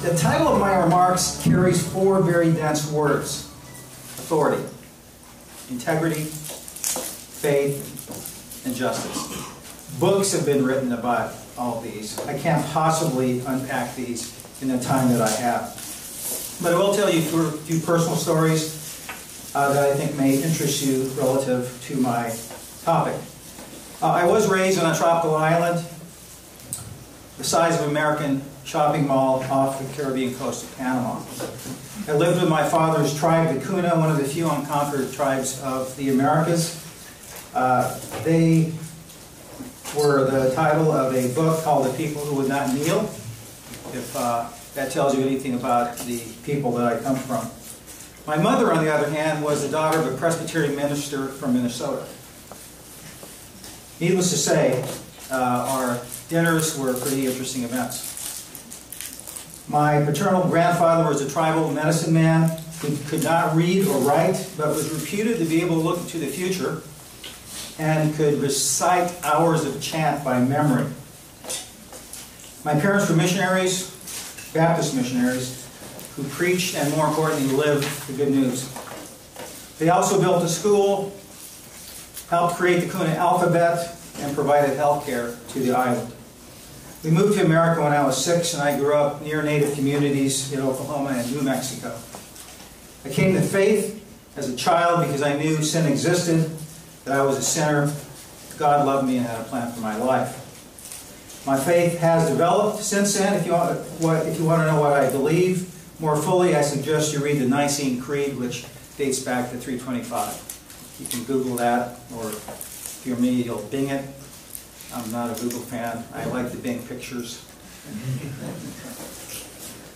The title of my remarks carries 4 very dense words: authority, integrity, faith, and justice. Books have been written about all of these. I can't possibly unpack these in the time that I have. But I will tell you a few personal stories that I think may interest you relative to my topic. I was raised on a tropical island the size of an American shopping mall off the Caribbean coast of Panama. I lived with my father's tribe, the Kuna, one of the few unconquered tribes of the Americas. They were the title of a book called The People Who Would Not Kneel, if that tells you anything about the people that I come from. My mother, on the other hand, was the daughter of a Presbyterian minister from Minnesota. Needless to say, our dinners were pretty interesting events. My paternal grandfather was a tribal medicine man who could not read or write, but was reputed to be able to look into the future and could recite hours of chant by memory. My parents were missionaries, Baptist missionaries, who preached and, more importantly, lived the good news. They also built a school, helped create the Kuna alphabet, and provided health care to the island. We moved to America when I was 6, and I grew up near native communities in Oklahoma and New Mexico. I came to faith as a child because I knew sin existed, that I was a sinner. God loved me and had a plan for my life. My faith has developed since then. If you want to know what I believe more fully, I suggest you read the Nicene Creed, which dates back to 325. You can Google that, or if you're me, you'll Bing it. I'm not a Google fan. I like to Bing pictures.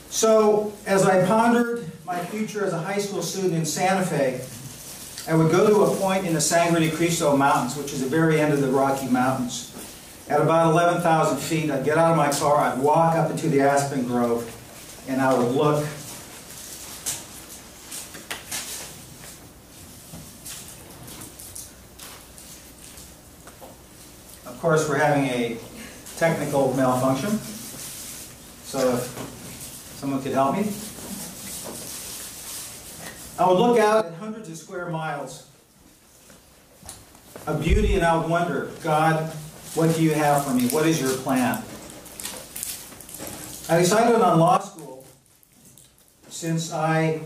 So, as I pondered my future as a high school student in Santa Fe, I would go to a point in the Sangre de Cristo Mountains, which is the very end of the Rocky Mountains. At about 11,000 feet, I'd get out of my car, I'd walk up into the aspen grove, and I would look. Of course, we're having a technical malfunction, so if someone could help me. I would look out at hundreds of square miles of beauty, and I would wonder, God, what do you have for me? What is your plan? I decided on law school since I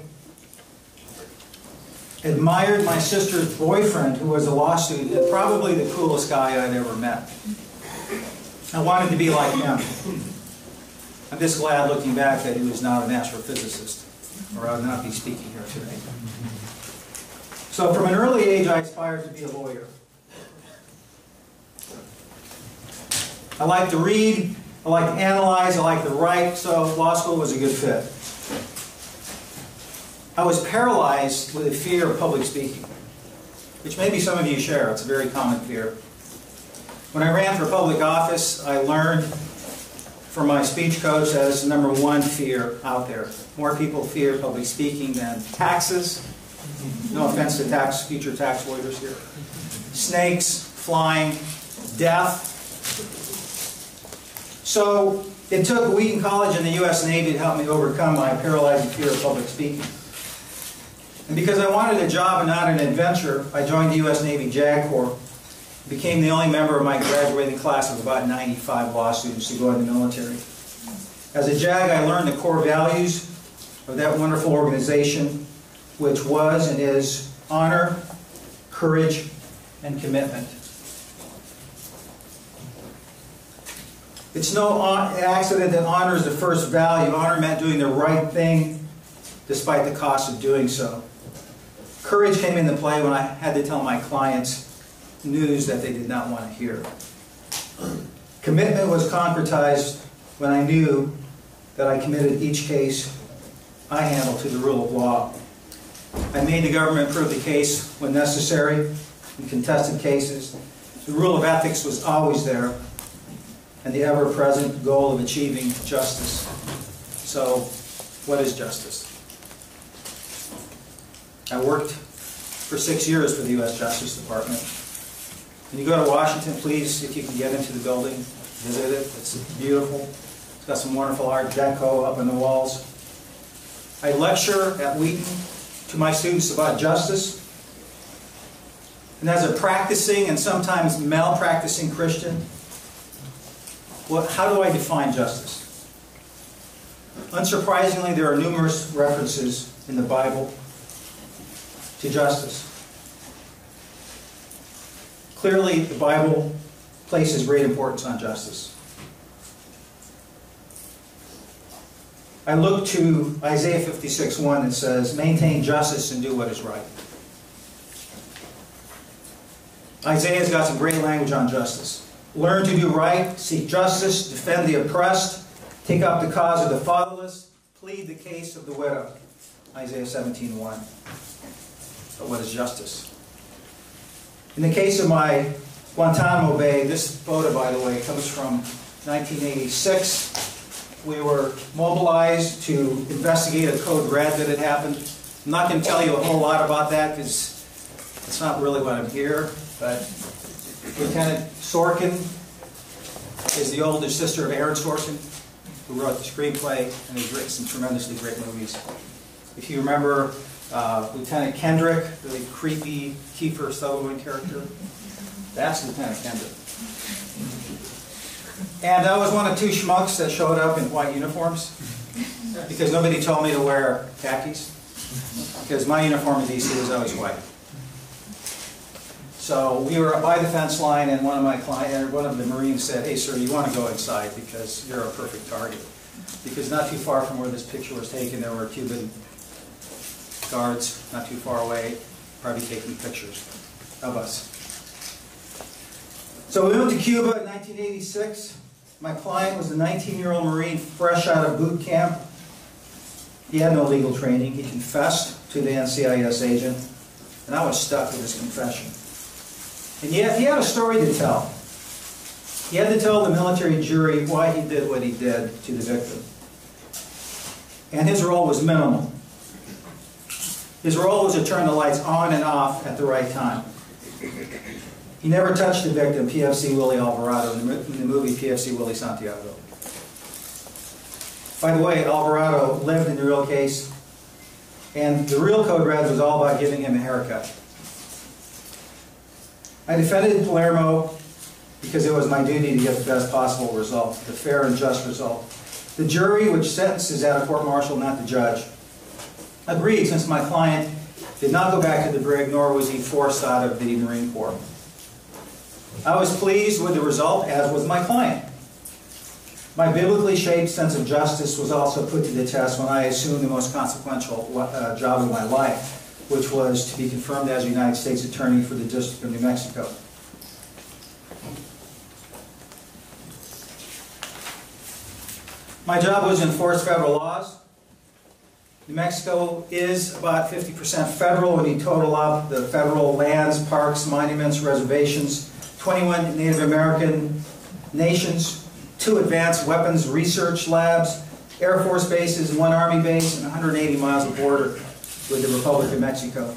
admired my sister's boyfriend, who was a law student, and probably the coolest guy I'd ever met. I wanted to be like him. I'm just glad, looking back, that he was not an astrophysicist, or I would not be speaking here today. So from an early age, I aspired to be a lawyer. I like to read, I like to analyze, I like to write, so law school was a good fit. I was paralyzed with a fear of public speaking, which maybe some of you share. It's a very common fear. When I ran for public office, I learned from my speech coach that it's the #1 fear out there. More people fear public speaking than taxes. No offense to future tax lawyers here. Snakes, flying, death. So it took Wheaton College and the U.S. Navy to help me overcome my paralyzing fear of public speaking. And because I wanted a job and not an adventure, I joined the U.S. Navy JAG Corps. Became the only member of my graduating class of about 95 law students to go in the military. As a JAG, I learned the core values of that wonderful organization, which was and is honor, courage, and commitment. It's no accident that honor is the first value. Honor meant doing the right thing despite the cost of doing so. Courage came into play when I had to tell my clients news that they did not want to hear. Commitment was concretized when I knew that I committed each case I handled to the rule of law. I made the government prove the case when necessary in contested cases. The rule of ethics was always there, and the ever-present goal of achieving justice. So, what is justice? I worked for 6 years for the U.S. Justice Department. When you go to Washington, please, if you can get into the building, visit it. It's beautiful. It's got some wonderful Art Deco up on the walls. I lecture at Wheaton to my students about justice. And as a practicing and sometimes malpracticing Christian, well, how do I define justice? Unsurprisingly, there are numerous references in the Bible to justice. Clearly, the Bible places great importance on justice. I look to Isaiah 56:1 that says, maintain justice and do what is right. Isaiah's got some great language on justice. Learn to do right, seek justice, defend the oppressed, take up the cause of the fatherless, plead the case of the widow. Isaiah 17:1. But what is justice? In the case of my Guantanamo Bay, this photo, by the way, comes from 1986. We were mobilized to investigate a code red that had happened. I'm not going to tell you a whole lot about that because it's not really what I'm here. But Lieutenant Sorkin is the older sister of Aaron Sorkin, who wrote the screenplay and has written some tremendously great movies. If you remember Lieutenant Kendrick, really creepy Kiefer Sutherland character, that's Lieutenant Kendrick. And I was one of two schmucks that showed up in white uniforms because nobody told me to wear khakis because my uniform in DC was always white. So we were by the fence line, and one of the Marines said, "Hey, sir, you want to go inside because you're a perfect target." Because not too far from where this picture was taken, there were Cuban guards not too far away, probably taking pictures of us. So we went to Cuba in 1986. My client was a 19-year-old Marine fresh out of boot camp. He had no legal training. He confessed to the NCIS agent, and I was stuck with his confession. And yet he had a story to tell. He had to tell the military jury why he did what he did to the victim. And his role was minimal. His role was to turn the lights on and off at the right time. He never touched the victim, PFC Willie Alvarado, in the movie PFC Willie Santiago. By the way, Alvarado lived in the real case, and the real Code Red was all about giving him a haircut. I defended Palermo because it was my duty to get the best possible result, the fair and just result. The jury, which sentences at a court-martial, not the judge, agreed since my client did not go back to the brig, nor was he forced out of the Marine Corps. I was pleased with the result, as was my client. My biblically shaped sense of justice was also put to the test when I assumed the most consequential job of my life, which was to be confirmed as United States Attorney for the District of New Mexico. My job was to enforce federal laws. New Mexico is about 50% federal when you total up the federal lands, parks, monuments, reservations, 21 Native American nations, 2 advanced weapons research labs, Air Force bases, 1 Army base, and 180 miles of border with the Republic of Mexico.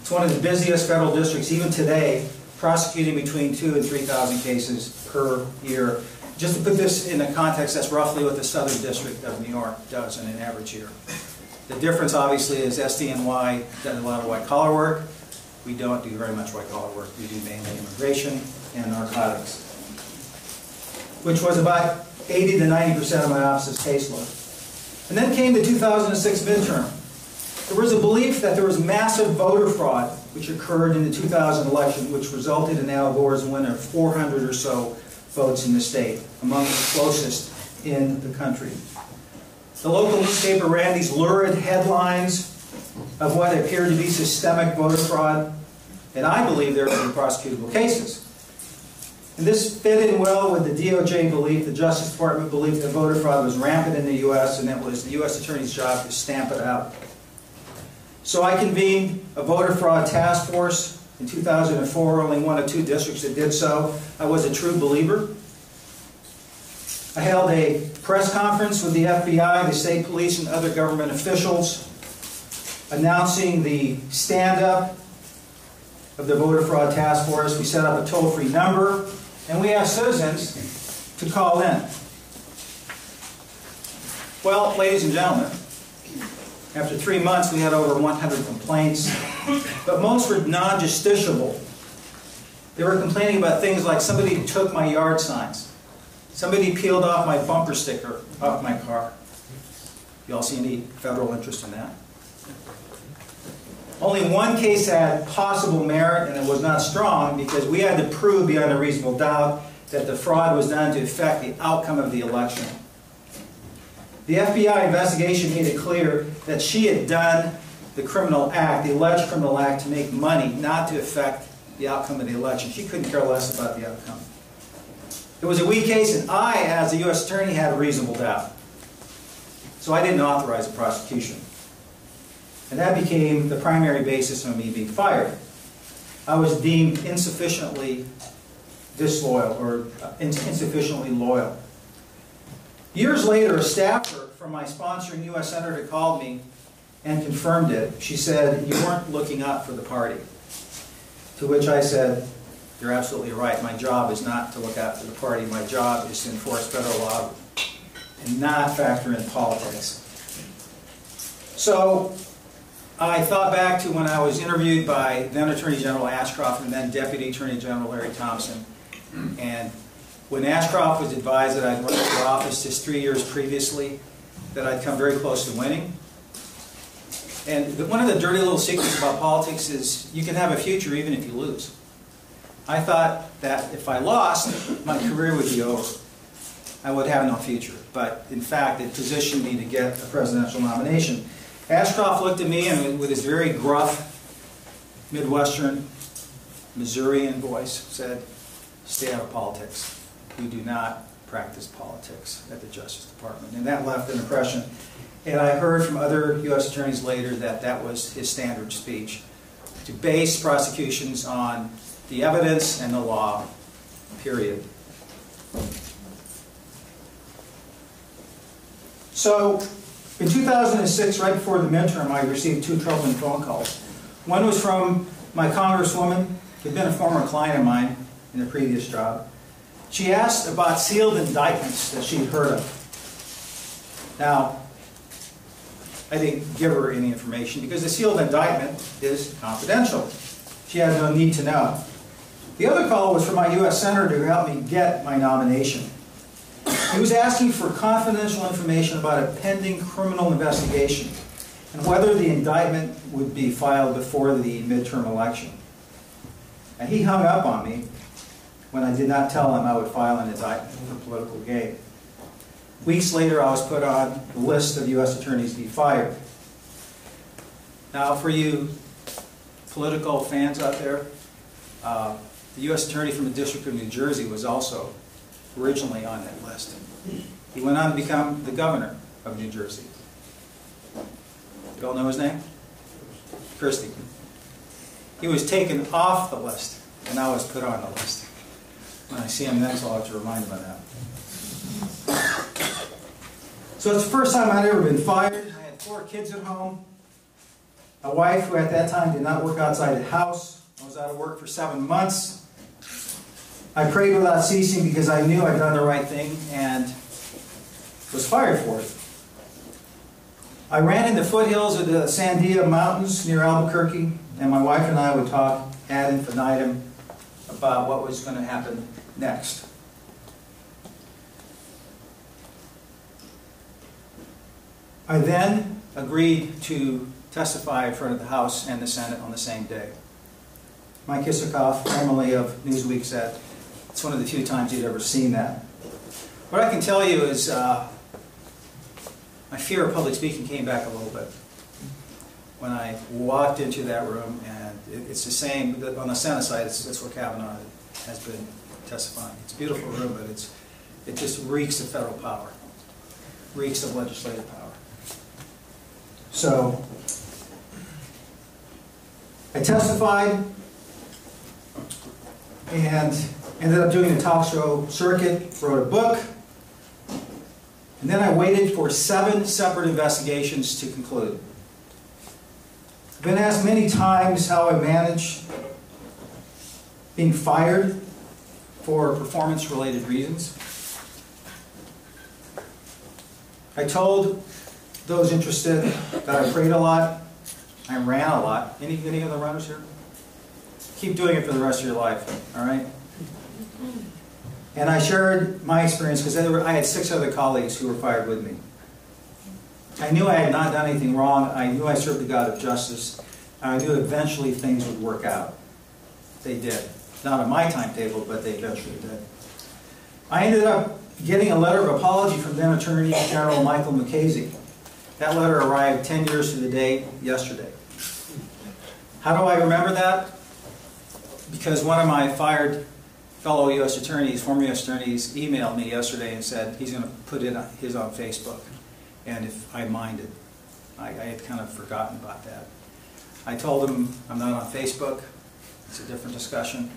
It's one of the busiest federal districts, even today, prosecuting between 2,000 and 3,000 cases per year. Just to put this in a context, that's roughly what the Southern District of New York does in an average year. The difference, obviously, is SDNY does a lot of white-collar work. We don't do very much white-collar work. We do mainly immigration and narcotics, which was about 80 to 90% of my office's caseload. And then came the 2006 midterm. There was a belief that there was massive voter fraud, which occurred in the 2000 election, which resulted in Al Gore's win of 400 or so votes in the state, among the closest in the country. The local newspaper ran these lurid headlines of what appeared to be systemic voter fraud, and I believe there were prosecutable cases. And this fit in well with the DOJ belief, the Justice Department belief, that voter fraud was rampant in the U.S., and it was the U.S. Attorney's job to stamp it out. So I convened a voter fraud task force in 2004, only one of 2 districts that did so. I was a true believer. I held a press conference with the FBI, the state police, and other government officials announcing the stand-up of the voter fraud task force. We set up a toll-free number, and we asked citizens to call in. Well, ladies and gentlemen, after 3 months we had over 100 complaints, but most were non-justiciable. They were complaining about things like somebody took my yard signs, somebody peeled off my bumper sticker off my car. You all see any federal interest in that? Only one case had possible merit, and it was not strong because we had to prove beyond a reasonable doubt that the fraud was done to affect the outcome of the election. The FBI investigation made it clear that she had done the criminal act, the alleged criminal act, to make money, not to affect the outcome of the election. She couldn't care less about the outcome. It was a weak case, and I, as the U.S. Attorney, had a reasonable doubt. So I didn't authorize the prosecution. And that became the primary basis of me being fired. I was deemed insufficiently disloyal or insufficiently loyal. Years later, a staffer from my sponsoring U.S. Senator called me and confirmed it. She said, "You weren't looking out for the party." To which I said, "You're absolutely right. My job is not to look out for the party. My job is to enforce federal law and not factor in politics." So I thought back to when I was interviewed by then Attorney General Ashcroft and then Deputy Attorney General Larry Thompson. And when Ashcroft was advised that I'd run for office just 3 years previously, that I'd come very close to winning. And one of the dirty little secrets about politics is you can have a future even if you lose. I thought that if I lost, my career would be over. I would have no future. But in fact, it positioned me to get a presidential nomination. Ashcroft looked at me and with his very gruff Midwestern Missourian voice said, "Stay out of politics. We do not practice politics at the Justice Department." And that left an impression. And I heard from other U.S. attorneys later that that was his standard speech, to base prosecutions on the evidence and the law, period. So in 2006, right before the midterm, I received 2 troubling phone calls. One was from my congresswoman, who had been a former client of mine in a previous job. She asked about sealed indictments that she'd heard of. Now, I didn't give her any information because the sealed indictment is confidential. She had no need to know. The other call was from my U.S. Senator who helped me get my nomination. He was asking for confidential information about a pending criminal investigation and whether the indictment would be filed before the midterm election. And he hung up on me when I did not tell him I would file an indictment for political gain. Weeks later, I was put on the list of U.S. attorneys to be fired. Now, for you political fans out there, the U.S. attorney from the District of New Jersey was also originally on that list. He went on to become the governor of New Jersey. You all know his name? Christie. He was taken off the list, and I was put on the list. When I see him next, I'll have to remind him of that. So it's the first time I'd ever been fired. I had 4 kids at home, a wife who at that time did not work outside the house. I was out of work for 7 months. I prayed without ceasing because I knew I'd done the right thing and was fired for it. I ran in the foothills of the Sandia Mountains near Albuquerque, and my wife and I would talk ad infinitum about what was going to happen next. I then agreed to testify in front of the House and the Senate on the same day. Mike Isikoff, formerly of Newsweek, said it's one of the few times he'd ever seen that. What I can tell you is my fear of public speaking came back a little bit when I walked into that room, and it's the same on the Senate side. That's where Kavanaugh has been testifying. It's a beautiful room, but it just reeks of federal power, reeks of legislative power. So I testified and ended up doing the talk show circuit, wrote a book, and then I waited for 7 separate investigations to conclude. I've been asked many times how I managed being fired for performance-related reasons. I told those interested that I prayed a lot, I ran a lot. Any other runners here? Keep doing it for the rest of your life, all right? And I shared my experience because I had 6 other colleagues who were fired with me. I knew I had not done anything wrong. I knew I served the God of justice. I knew eventually things would work out. They did. Not on my timetable, but they eventually did. I ended up getting a letter of apology from then Attorney General Michael Mukasey. That letter arrived 10 years to the day yesterday. How do I remember that? Because one of my fired fellow U.S. attorneys, former U.S. attorneys, emailed me yesterday and said he's going to put his on Facebook. And if I minded. I had kind of forgotten about that. I told him I'm not on Facebook. It's a different discussion.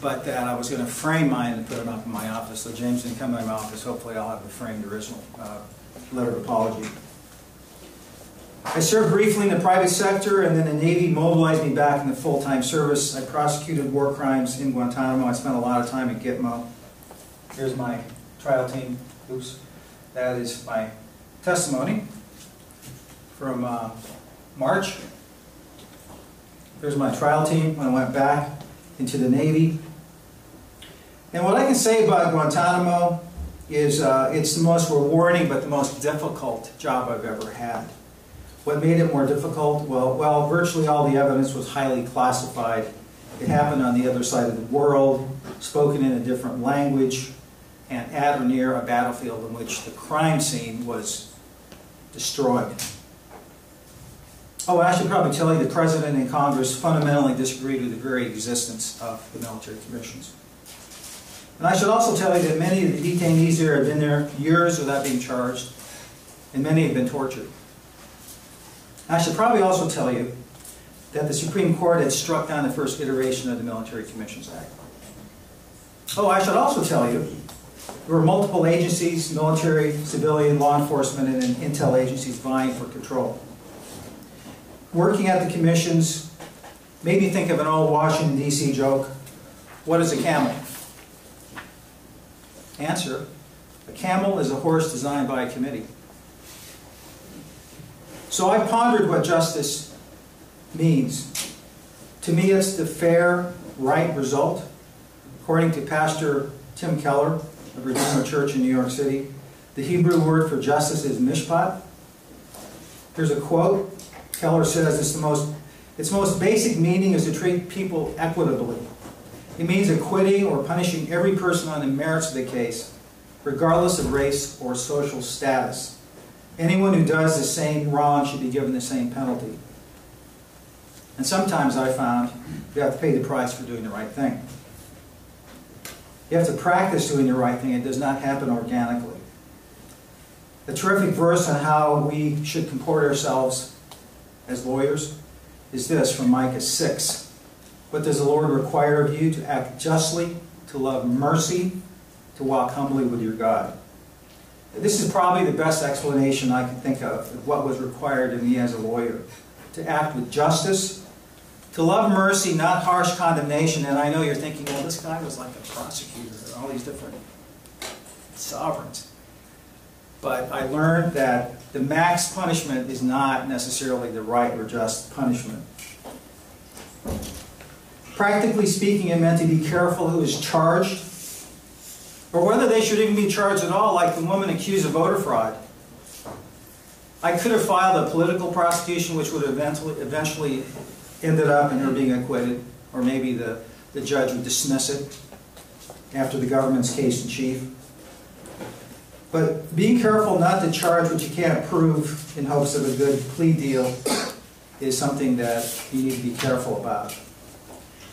But that I was going to frame mine and put it up in my office. So James didn't come to my office. Hopefully I'll have the framed original letter of apology. I served briefly in the private sector, and then the Navy mobilized me back into full-time service. I prosecuted war crimes in Guantanamo. I spent a lot of time at Gitmo. Here's my trial team. Oops. That is my testimony from March. Here's my trial team when I went back into the Navy. And what I can say about Guantanamo is it's the most rewarding but the most difficult job I've ever had. What made it more difficult? Well, virtually all the evidence was highly classified. It happened on the other side of the world, spoken in a different language, and at or near a battlefield in which the crime scene was destroyed. Oh, I should probably tell you the President and Congress fundamentally disagreed with the very existence of the military commissions. And I should also tell you that many of the detainees there have been there years without being charged, and many have been tortured. I should probably also tell you that the Supreme Court had struck down the first iteration of the Military Commissions Act. Oh, I should also tell you there were multiple agencies, military, civilian, law enforcement, and intel agencies vying for control. Working at the commissions made me think of an old Washington, D.C. joke. What is a camel? Answer, a camel is a horse designed by a committee. So I pondered what justice means. To me, it's the fair, right result. According to Pastor Tim Keller of Redeemer Church in New York City, the Hebrew word for justice is mishpat. Here's a quote. Keller says its most basic meaning is to treat people equitably. It means acquitting or punishing every person on the merits of the case, regardless of race or social status. Anyone who does the same wrong should be given the same penalty. And sometimes I found you have to pay the price for doing the right thing. You have to practice doing the right thing. It does not happen organically. A terrific verse on how we should comport ourselves as lawyers is this from Micah 6. What does the Lord require of you? To act justly, to love mercy, to walk humbly with your God. This is probably the best explanation I can think of what was required of me as a lawyer. To act with justice, to love mercy, not harsh condemnation. And I know you're thinking, well, this guy was like a prosecutor, all these different sovereigns. But I learned that the max punishment is not necessarily the right or just punishment. Practically speaking, it meant to be careful who is charged, or whether they should even be charged at all, like the woman accused of voter fraud. I could have filed a political prosecution, which would have eventually ended up in her being acquitted, or maybe the judge would dismiss it after the government's case in chief. But being careful not to charge what you can't prove in hopes of a good plea deal is something that you need to be careful about.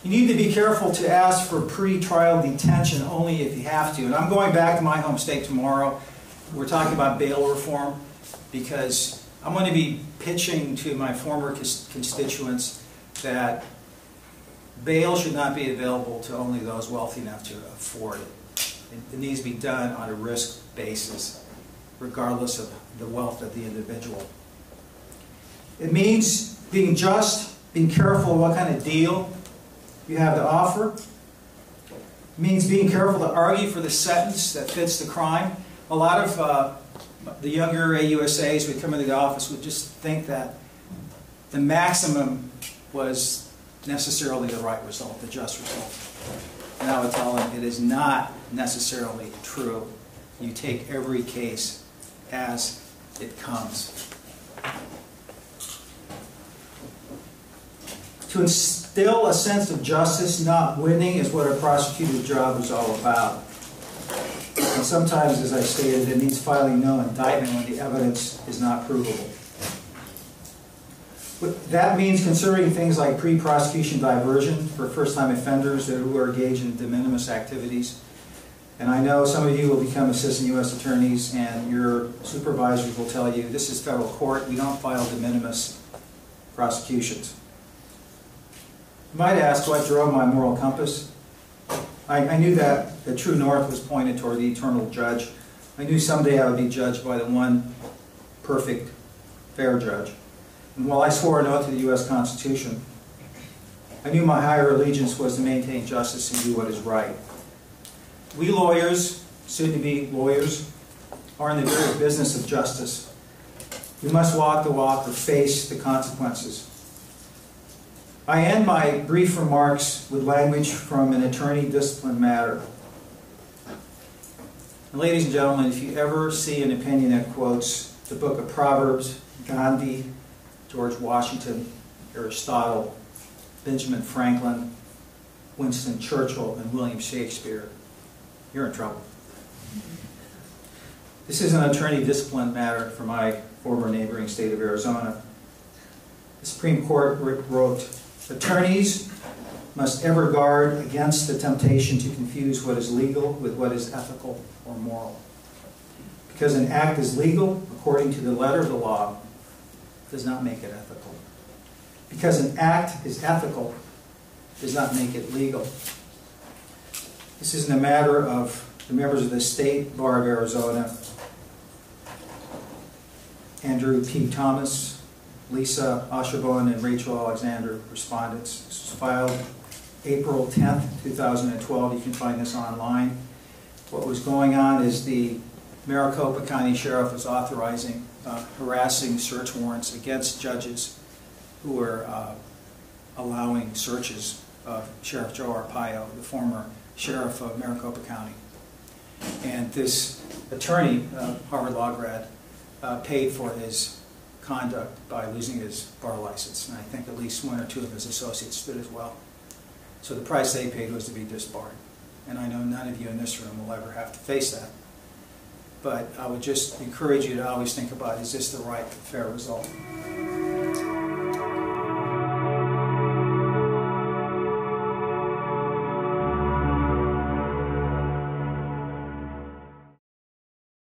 You need to be careful to ask for pre-trial detention only if you have to. And I'm going back to my home state tomorrow. We're talking about bail reform because I'm going to be pitching to my former constituents that bail should not be available to only those wealthy enough to afford it. It needs to be done on a risk basis, regardless of the wealth of the individual. It means being just, being careful of what kind of deal you have to offer. It means being careful to argue for the sentence that fits the crime. A lot of the younger AUSAs would come into the office would just think that the maximum was necessarily the right result, the just result. And I would tell them it is not necessarily true. You take every case as it comes. To instill a sense of justice, not winning, is what a prosecutor's job is all about. And sometimes, as I stated, it means filing no indictment when the evidence is not provable. But that means considering things like pre-prosecution diversion for first-time offenders who are engaged in de minimis activities. And I know some of you will become assistant U.S. attorneys, and your supervisors will tell you, this is federal court, we don't file de minimis prosecutions. You might ask, what drove my moral compass? I knew that the true north was pointed toward the eternal judge. I knew someday I would be judged by the one perfect, fair judge. And while I swore an oath to the U.S. Constitution, I knew my higher allegiance was to maintain justice and do what is right. We lawyers, soon-to-be lawyers, are in the very business of justice. We must walk the walk or face the consequences. I end my brief remarks with language from an attorney discipline matter. And ladies and gentlemen, if you ever see an opinion that quotes the book of Proverbs, Gandhi, George Washington, Aristotle, Benjamin Franklin, Winston Churchill, and William Shakespeare, you're in trouble. This is an attorney discipline matter for my former neighboring state of Arizona. The Supreme Court wrote, attorneys must ever guard against the temptation to confuse what is legal with what is ethical or moral. Because an act is legal according to the letter of the law does not make it ethical. Because an act is ethical does not make it legal. This isn't a matter of the members of the State Bar of Arizona, Andrew P. Thomas, Lisa Osherbowen, and Rachel Alexander, respondents. This was filed April 10th, 2012. You can find this online. What was going on is the Maricopa County Sheriff was authorizing harassing search warrants against judges who were allowing searches of Sheriff Joe Arpaio, the former sheriff of Maricopa County. And this attorney, Harvard Law grad, paid for his conduct by losing his bar license. And I think at least one or two of his associates did as well. So the price they paid was to be disbarred. And I know none of you in this room will ever have to face that. But I would just encourage you to always think about, is this the right, fair result?